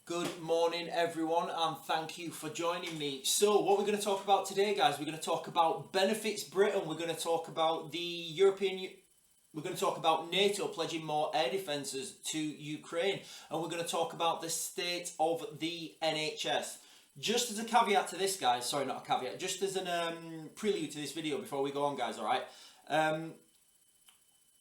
Good morning everyone, and thank you for joining me. So what we're going to talk about today, guys, we're going to talk about benefits Britain, we're going to talk about we're going to talk about NATO pledging more air defences to Ukraine, and we're going to talk about the state of the NHS. Just as a caveat to this, guys, sorry, not a caveat, just as a prelude to this video before we go on, guys, alright?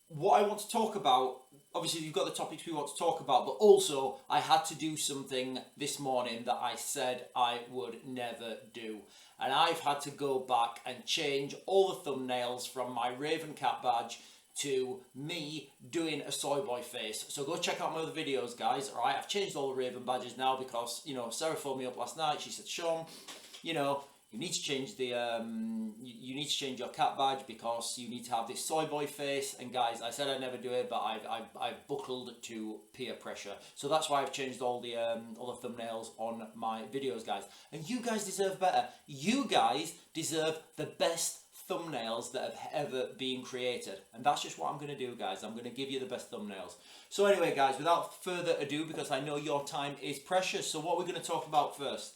What I want to talk about, obviously you've got the topics we want to talk about, but also I had to do something this morning that I said I would never do. And I've had to go back and change all the thumbnails from my Raven Cat badge to me doing a soy boy face. So go check out my other videos, guys, alright? I've changed all the Raven badges now because, Sarah phoned me up last night. She said, Sean, you need to change the you need to change your cat badge because you need to have this soy boy face. And guys, I said I'd never do it, but I've buckled to peer pressure. So that's why I've changed all the thumbnails on my videos, guys. And you guys deserve better. You guys deserve the best thumbnails that have ever been created, and that's just what I'm going to do, guys. I'm going to give you the best thumbnails. So anyway, guys, without further ado, because I know your time is precious, so what we're going to talk about first,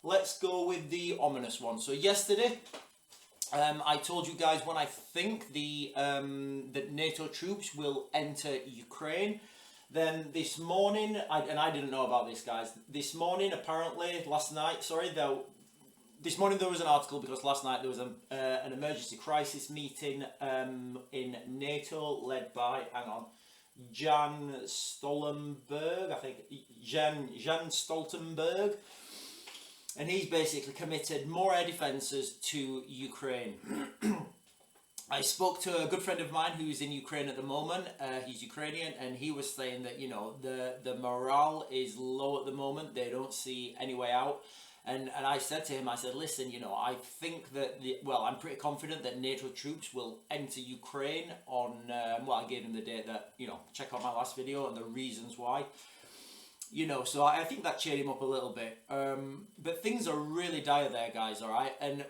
let's go with the ominous one. So yesterday I told you guys when I think that NATO troops will enter Ukraine. Then this morning, I didn't know about this, guys. This morning, apparently, this morning there was an article because last night there was an emergency crisis meeting in NATO led by, Jan Stoltenberg, I think, Jan Stoltenberg. And he's basically committed more air defences to Ukraine. I spoke to a good friend of mine who's in Ukraine at the moment. He's Ukrainian, and he was saying that, the morale is low at the moment. They don't see any way out. And I said to him, I said, listen, I think that, I'm pretty confident that NATO troops will enter Ukraine on, I gave him the date that, check out my last video and the reasons why. So I think that cheered him up a little bit. But things are really dire there, guys, alright? And,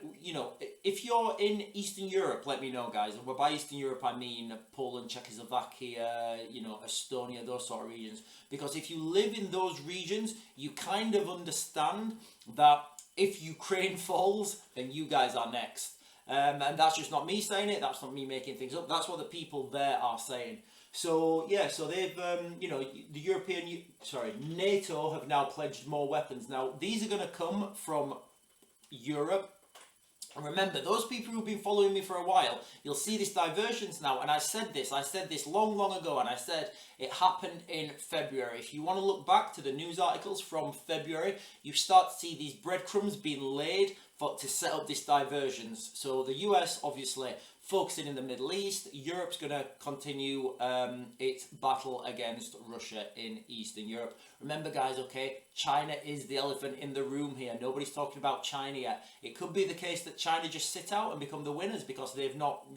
if you're in Eastern Europe, let me know, guys. And by Eastern Europe, I mean Poland, Czechoslovakia, Estonia, those sort of regions. Because if you live in those regions, you kind of understand that if Ukraine falls, then you guys are next. And that's just not me saying it, that's not me making things up, that's what the people there are saying. So yeah, so they've, NATO have now pledged more weapons. Now, these are going to come from Europe. And remember, those people who've been following me for a while, you'll see this divergence now. And I said this long ago, and I said it happened in February. If you want to look back to the news articles from February, you start to see these breadcrumbs being laid to set up this divergence. So the US, obviously, focusing in the Middle East. Europe's going to continue its battle against Russia in Eastern Europe. Remember, guys, okay, China is the elephant in the room here. Nobody's talking about China yet. It could be the case that China just sit out and become the winners because they've not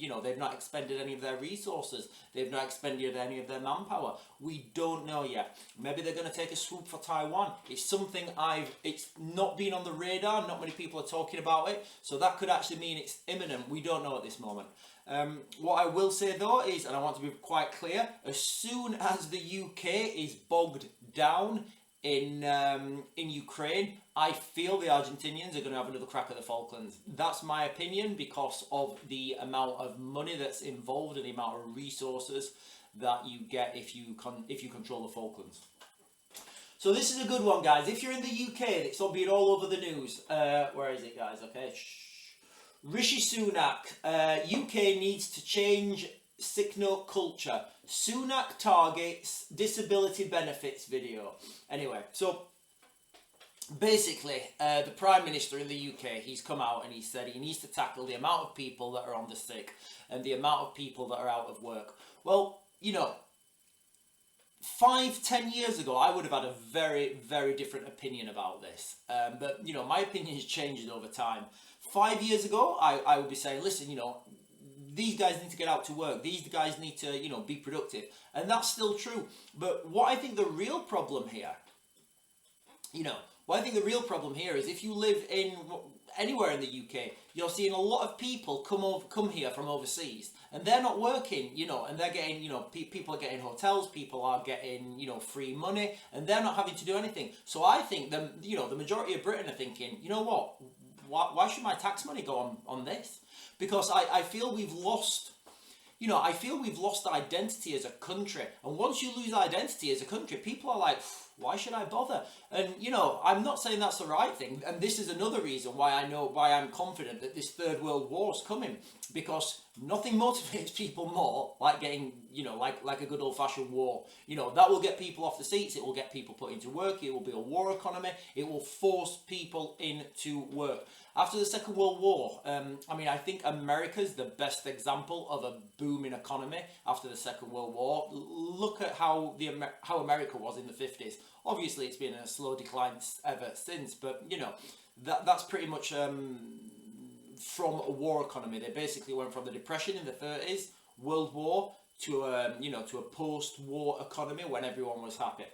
expended any of their resources. They've not expended any of their manpower. We don't know yet. Maybe they're going to take a swoop for Taiwan. It's something it's not been on the radar. Not many people are talking about it. So that could actually mean it's imminent. We don't know at this moment. What I will say though is, and I want to be quite clear, as soon as the UK is bogged down in Ukraine, I feel the Argentinians are going to have another crack at the Falklands. That's my opinion because of the amount of money that's involved and the amount of resources that you get if you control the Falklands. So this is a good one, guys. If you're in the UK, it's been all over the news. Where is it, guys? Okay. Rishi Sunak, UK needs to change sick note culture. Sunak targets disability benefits video. Anyway, so basically, the Prime Minister in the UK, he's come out and he said he needs to tackle the amount of people that are on the sick and the amount of people that are out of work. Well, 5-10 years ago, I would have had a very, very different opinion about this. But, my opinion has changed over time. 5 years ago, I would be saying, listen, these guys need to get out to work. These guys need to, be productive. And that's still true. But what I think the real problem here, Well, I think the real problem here is if you live in anywhere in the UK, you're seeing a lot of people come here from overseas, and they're not working, you know, and they're getting, you know, people are getting hotels, people are getting, you know, free money, and they're not having to do anything. So I think you know, the majority of Britain are thinking, you know what, why should my tax money go on this? Because I feel we've lost. You know, I feel we've lost identity as a country. And once you lose identity as a country, people are like, why should I bother? And, you know, I'm not saying that's the right thing. And this is another reason why I'm confident that this third world war is coming. Because nothing motivates people more like getting, you know, like a good old fashioned war. You know, that will get people off the seats. It will get people put into work. It will be a war economy. It will force people into work. After the Second World War, I mean, I think America's the best example of a booming economy after the Second World War. Look at how America was in the 50s. Obviously, it's been a slow decline ever since, but, you know, that's pretty much from a war economy. They basically went from the Depression in the 30s, World War, to you know, to a post-war economy when everyone was happy.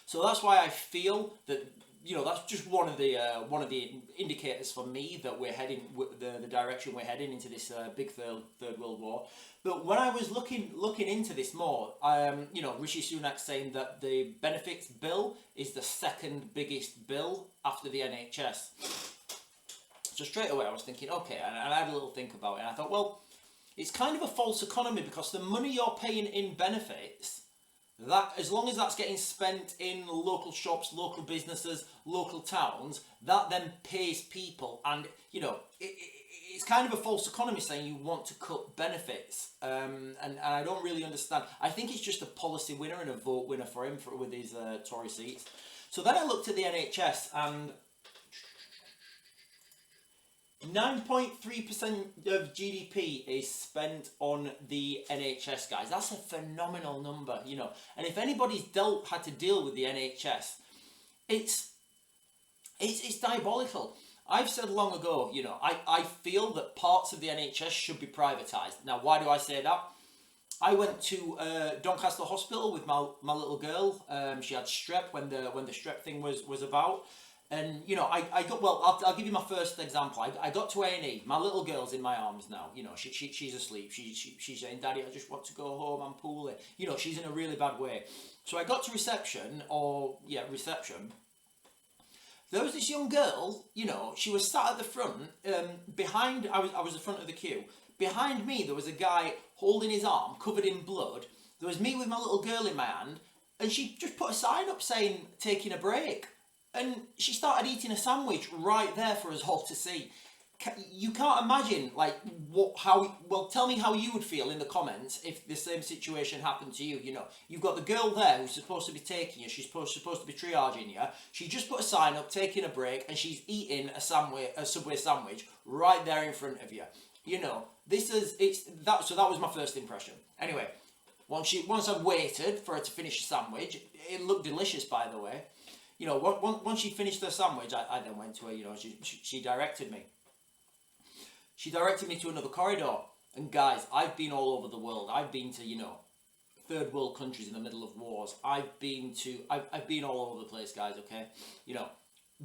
So that's why I feel that, you know, that's just one of the indicators for me that we're heading the direction we're heading into this big third world war. But when I was looking into this more, you know, Rishi Sunak saying that the benefits bill is the second biggest bill after the NHS. So straight away I was thinking, okay, and I had a little think about it, and I thought, well, it's kind of a false economy, because the money you're paying in benefits, that as long as that's getting spent in local shops, local businesses, local towns, that then pays people. And, you know, it's kind of a false economy saying you want to cut benefits. And I don't really understand. I think it's just a policy winner and a vote winner for him with his Tory seats. So then I looked at the NHS, and 9.3% of GDP is spent on the NHS, guys. That's a phenomenal number, you know. And if anybody's had to deal with the NHS, it's diabolical. I've said long ago, you know, I feel that parts of the NHS should be privatised. Now, why do I say that? I went to Doncaster Hospital with my little girl. She had strep when the strep thing was about. And, you know, I got, well, I'll give you my first example. I got to A&E. My little girl's in my arms now. You know, she's asleep. She's saying, Daddy, I just want to go home. I'm poorly. You know, she's in a really bad way. So I got to reception. There was this young girl, you know, she was sat at the front, behind, I was the front of the queue. Behind me, there was a guy holding his arm, covered in blood. There was me with my little girl in my hand. And she just put a sign up saying, taking a break. And she started eating a sandwich right there for us all to see. You can't imagine, like, well, tell me how you would feel in the comments if the same situation happened to you. You know, you've got the girl there who's supposed to be taking you, she's supposed to be triaging you. She just put a sign up, taking a break, and she's eating a Subway sandwich right there in front of you. You know, so that was my first impression. Anyway, once I waited for her to finish the sandwich, it looked delicious, by the way. You know, once she finished her sandwich, I then went to her, you know, she directed me. She directed me to another corridor. And guys, I've been all over the world. I've been to, you know, third world countries in the middle of wars. I've been all over the place, guys, okay? You know,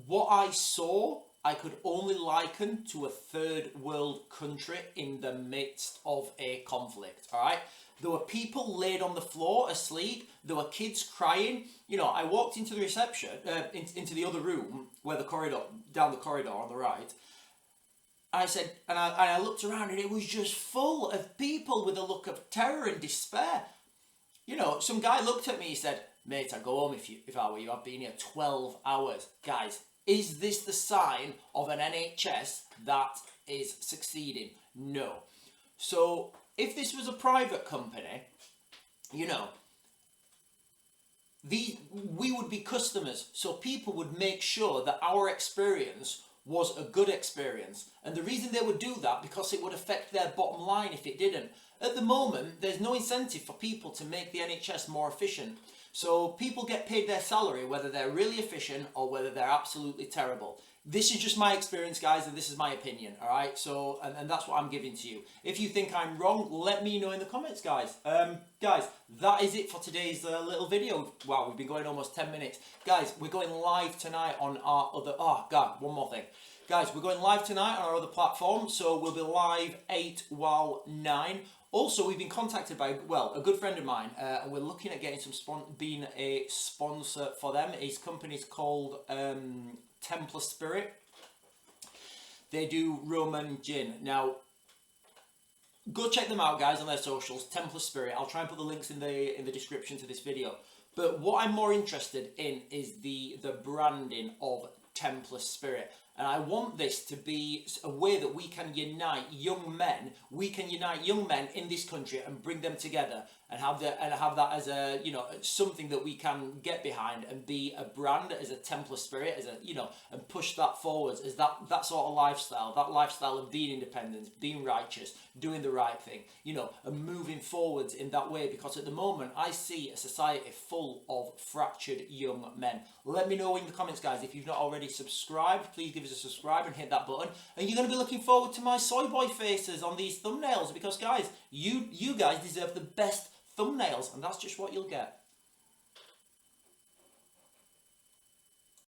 what I saw, I could only liken to a third world country in the midst of a conflict, all right? There were people laid on the floor asleep. There were kids crying. You know, I walked into the reception, into the other room, down the corridor on the right. I said, and I looked around, and it was just full of people with a look of terror and despair. You know, some guy looked at me, he said, mate, I'd go home if I were you. I've been here 12 hours. Guys, is this the sign of an NHS that is succeeding? No. So, if this was a private company, you know, we would be customers, so people would make sure that our experience was a good experience. And the reason they would do that, because it would affect their bottom line if it didn't. At the moment, there's no incentive for people to make the NHS more efficient. So people get paid their salary whether they're really efficient or whether they're absolutely terrible. This is just my experience, guys, and this is my opinion, all right? So, and that's what I'm giving to you. If you think I'm wrong, let me know in the comments, guys. Guys, that is it for today's little video. Wow, we've been going almost 10 minutes. Guys, we're going live tonight on our other... Oh, God, one more thing. Guys, we're going live tonight on our other platform, so we'll be live 8 while 9. Also, we've been contacted by, well, a good friend of mine, and we're looking at getting being a sponsor for them. His company's called Templar Spirit. They do rum and gin. Now, go check them out, guys, on their socials. Templar Spirit. I'll try and put the links in the description to this video. But what I'm more interested in is the branding of Templar Spirit. And I want this to be a way that we can unite young men. We can unite young men in this country and bring them together and have that as a, you know, something that we can get behind and be a brand as a Templar Spirit, as a, you know, and push that forwards as that sort of lifestyle, that lifestyle of being independent, being righteous, doing the right thing, you know, and moving forwards in that way. Because at the moment I see a society full of fractured young men. Let me know in the comments, guys, if you've not already subscribed. Please give us a subscribe and hit that button. And you're going to be looking forward to my soy boy faces on these thumbnails, because guys, you guys deserve the best thumbnails, and that's just what you'll get.